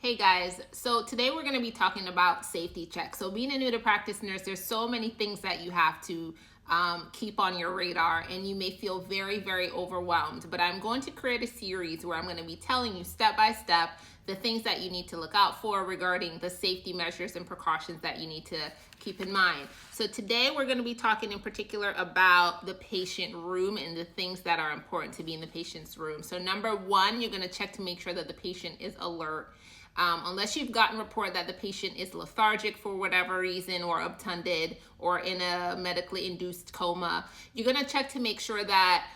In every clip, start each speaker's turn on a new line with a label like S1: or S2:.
S1: Hey guys, so today we're going to be talking about safety checks. So being a new to practice nurse, there's so many things that you have to keep on your radar, and you may feel very, very overwhelmed. But I'm going to create a series where I'm going to be telling you step by step the things that you need to look out for regarding the safety measures and precautions that you need to keep in mind. So today we're going to be talking in particular about the patient room and the things that are important to be in the patient's room. So number one, you're going to check to make sure that the patient is alert. Unless you've gotten report that the patient is lethargic for whatever reason, or obtunded, or in a medically induced coma, you're going to check to make sure that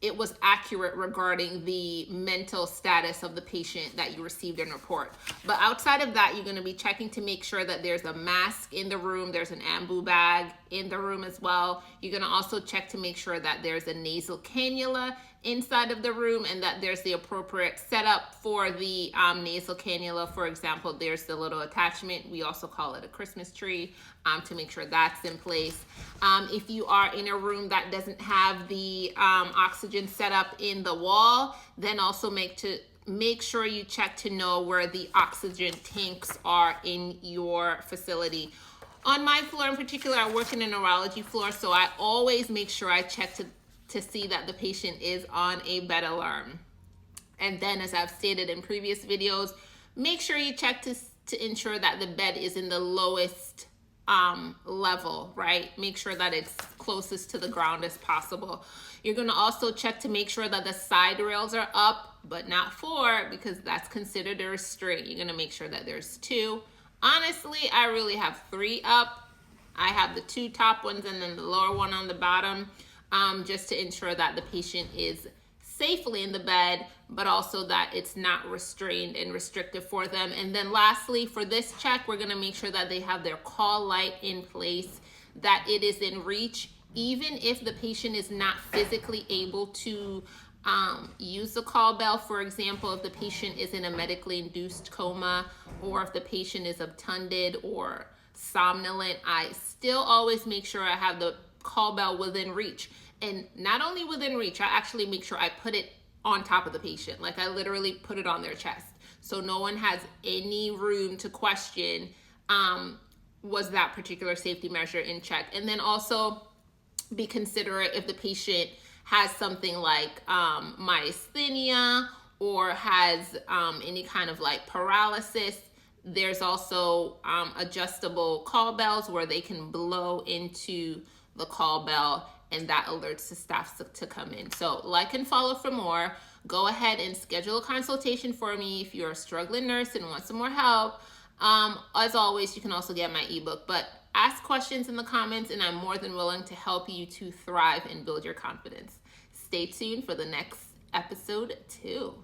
S1: it was accurate regarding the mental status of the patient that you received in report. But outside of that, you're going to be checking to make sure that there's a mask in the room, there's an ambu bag in the room as well. You're going to also check to make sure that there's a nasal cannula inside of the room, and that there's the appropriate setup for the nasal cannula. For example, there's the little attachment, we also call it a Christmas tree, to make sure that's in place. If you are in a room that doesn't have the oxygen set up in the wall, then also make sure you check to know where the oxygen tanks are in your facility. On my floor in particular, I work in a neurology floor, so I always make sure I check to see that the patient is on a bed alarm. And then, as I've stated in previous videos, make sure you check to ensure that the bed is in the lowest level, right? Make sure that it's closest to the ground as possible. You're going to also check to make sure that the side rails are up, but not 4, because that's considered a restraint. You're going to make sure that there's 2. Honestly, I really have 3 up. I have the 2 top ones and then the lower one on the bottom, just to ensure that the patient is safely in the bed, but also that it's not restrained and restrictive for them. And then lastly, for this check, we're going to make sure that they have their call light in place, that it is in reach, even if the patient is not physically able to use the call bell. For example, if the patient is in a medically induced coma, or if the patient is obtunded or somnolent, I still always make sure I have the call bell within reach. And not only within reach, I actually make sure I put it on top of the patient. Like, I literally put it on their chest, so no one has any room to question was that particular safety measure in check. And then also be considerate if the patient has something like myasthenia, or has any kind of like paralysis. There's also adjustable call bells where they can blow into the call bell, and that alerts the staff to come in. So like and follow for more. Go ahead and schedule a consultation for me if you're a struggling nurse and want some more help. As always, you can also get my ebook, but ask questions in the comments, and I'm more than willing to help you to thrive and build your confidence. Stay tuned for the next episode 2.